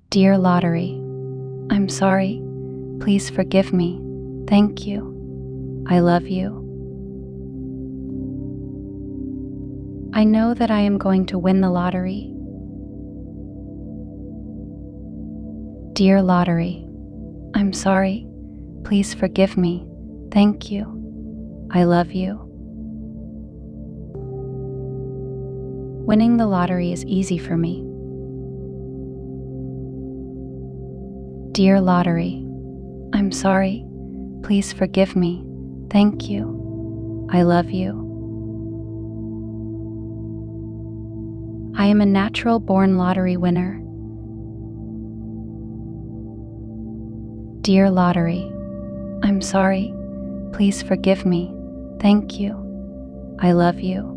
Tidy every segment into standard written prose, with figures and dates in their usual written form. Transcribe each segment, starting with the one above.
Dear Lottery, I'm sorry. Please forgive me. Thank you. I love you. I know that I am going to win the lottery. Dear Lottery, I'm sorry. Please forgive me. Thank you. I love you. Winning the lottery is easy for me. Dear Lottery, I'm sorry. Please forgive me. Thank you. I love you. I am a natural-born lottery winner. Dear Lottery, I'm sorry. Please forgive me. Thank you. I love you.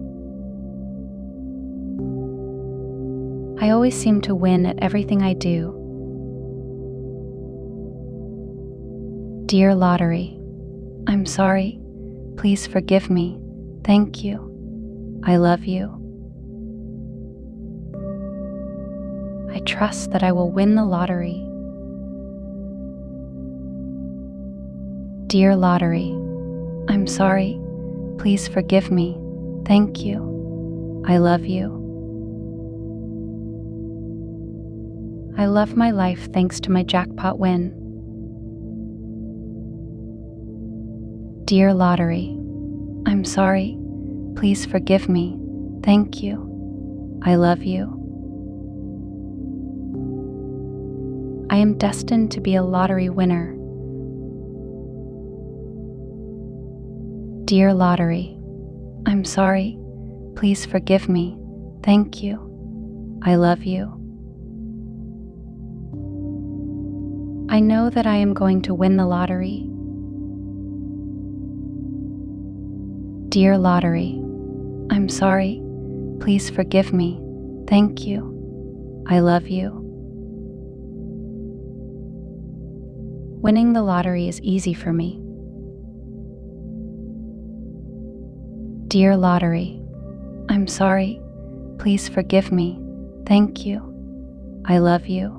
I always seem to win at everything I do. Dear Lottery, I'm sorry. Please forgive me. Thank you. I love you. I trust that I will win the lottery. Dear Lottery, I'm sorry. Please forgive me. Thank you. I love you. I love my life thanks to my jackpot win. Dear Lottery, I'm sorry. Please forgive me. Thank you. I love you. I am destined to be a lottery winner. Dear Lottery, I'm sorry. Please forgive me. Thank you. I love you. I know that I am going to win the lottery. Dear Lottery, I'm sorry. Please forgive me. Thank you. I love you. Winning the lottery is easy for me. Dear Lottery, I'm sorry. Please forgive me. Thank you. I love you.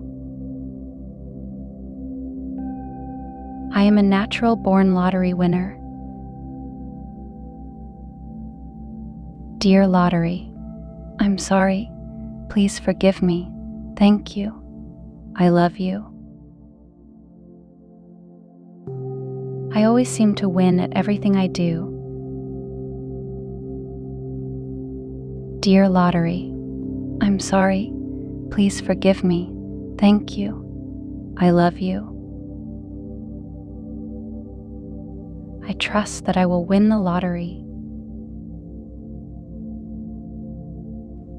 I am a natural-born lottery winner. Dear Lottery, I'm sorry. Please forgive me. Thank you. I love you. I always seem to win at everything I do. Dear Lottery, I'm sorry. Please forgive me. Thank you. I love you. I trust that I will win the lottery.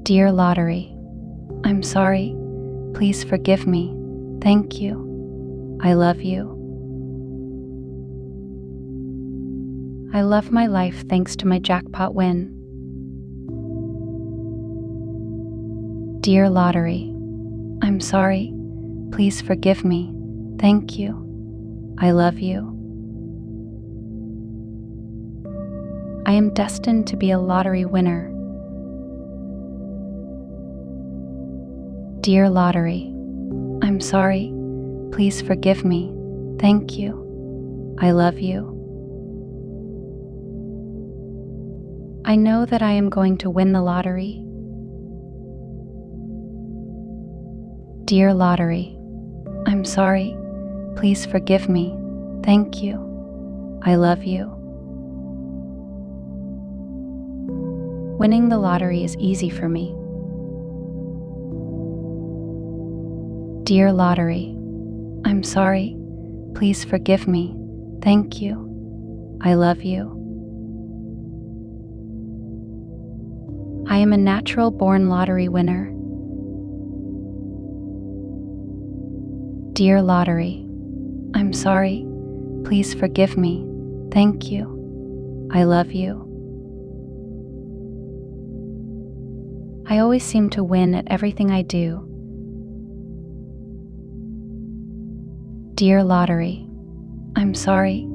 Dear Lottery, I'm sorry. Please forgive me. Thank you. I love you. I love my life thanks to my jackpot win. Dear Lottery, I'm sorry. Please forgive me. Thank you. I love you. I am destined to be a lottery winner. Dear Lottery, I'm sorry. Please forgive me. Thank you. I love you. I know that I am going to win the lottery. Dear Lottery, I'm sorry. Please forgive me. Thank you. I love you. Winning the lottery is easy for me. Dear Lottery, I'm sorry. Please forgive me. Thank you. I love you. I am a natural-born lottery winner. Dear Lottery, I'm sorry. Please forgive me. Thank you. I love you. I always seem to win at everything I do. Dear Lottery, I'm sorry.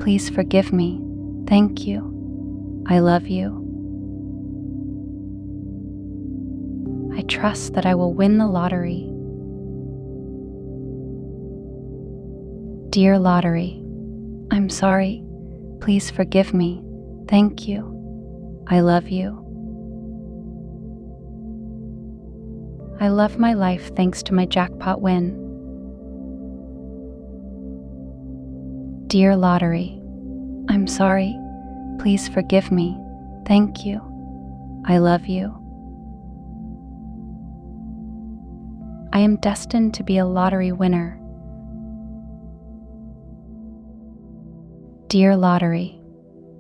Please forgive me. Thank you. I love you. I trust that I will win the lottery. Dear lottery, I'm sorry. Please forgive me. Thank you. I love you. I love my life thanks to my jackpot win. Dear lottery, I'm sorry. Please forgive me. Thank you. I love you. I am destined to be a lottery winner. Dear lottery,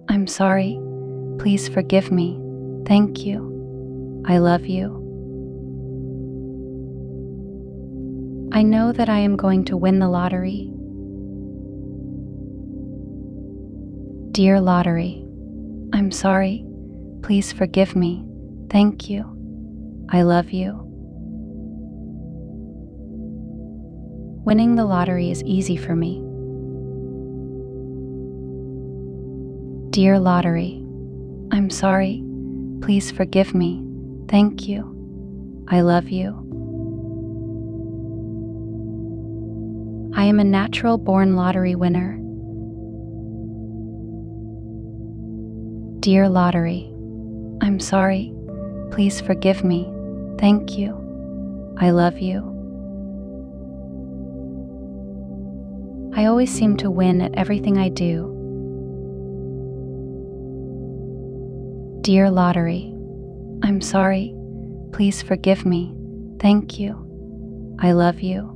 I'm sorry. Please forgive me. Thank you. I love you. I know that I am going to win the lottery. Dear lottery, I'm sorry. Please forgive me. Thank you. I love you. Winning the lottery is easy for me. Dear lottery, I'm sorry. Please forgive me. Thank you. I love you. I am a natural-born lottery winner. Dear lottery, I'm sorry. Please forgive me. Thank you. I love you. I always seem to win at everything I do. Dear lottery, I'm sorry. Please forgive me. Thank you. I love you.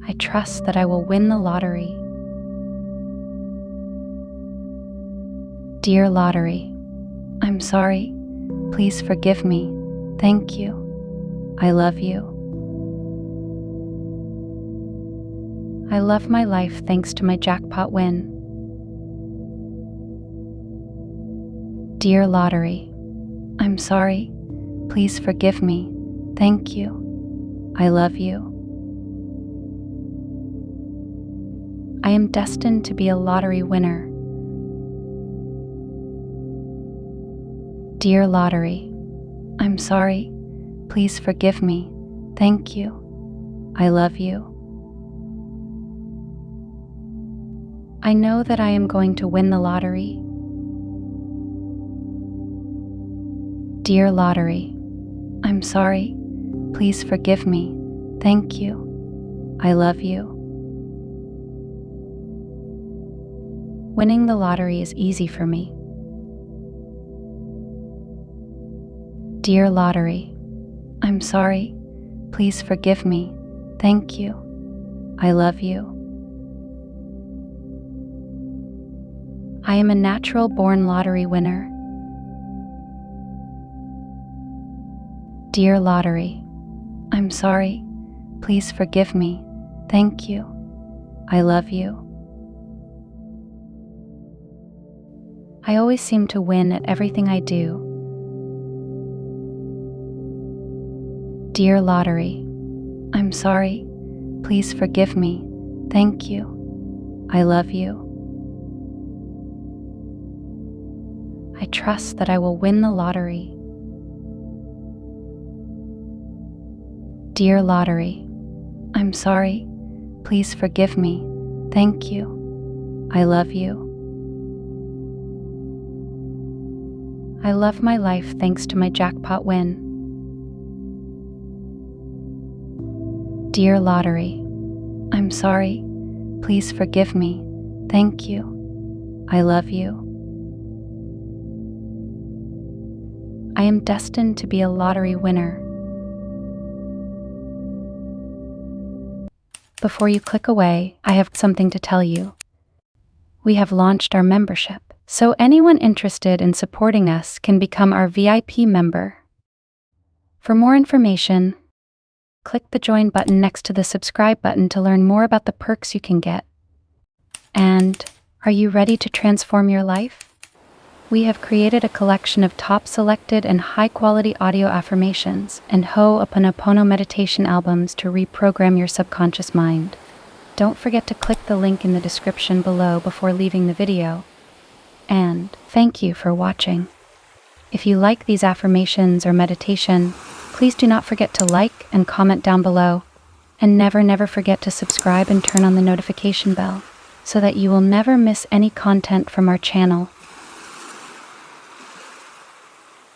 I trust that I will win the lottery. Dear lottery, I'm sorry. Please forgive me. Thank you. I love you. I love my life thanks to my jackpot win. Dear lottery, I'm sorry. Please forgive me. Thank you. I love you. I am destined to be a lottery winner. Dear lottery, I'm sorry. Please forgive me. Thank you. I love you. I know that I am going to win the lottery. Dear lottery, I'm sorry. Please forgive me. Thank you. I love you. Winning the lottery is easy for me. Dear lottery, I'm sorry. Please forgive me. Thank you. I love you. I am a natural-born lottery winner. Dear lottery, I'm sorry. Please forgive me. Thank you. I love you. I always seem to win at everything I do. Dear lottery, I'm sorry. Please forgive me. Thank you. I love you. I trust that I will win the lottery. Dear lottery, I'm sorry. Please forgive me. Thank you. I love you. I love my life thanks to my jackpot win. Dear lottery, I'm sorry. Please forgive me. Thank you. I love you. I am destined to be a lottery winner. Before you click away, I have something to tell you. We have launched our membership, so anyone interested in supporting us can become our VIP member. For more information, click the join button next to the subscribe button to learn more about the perks you can get. And are you ready to transform your life? We have created a collection of top selected and high-quality audio affirmations and Ho'oponopono meditation albums to reprogram your subconscious mind. Don't forget to click the link in the description below before leaving the video. And thank you for watching. If you like these affirmations or meditation, please do not forget to like and comment down below. And never forget to subscribe and turn on the notification bell so that you will never miss any content from our channel.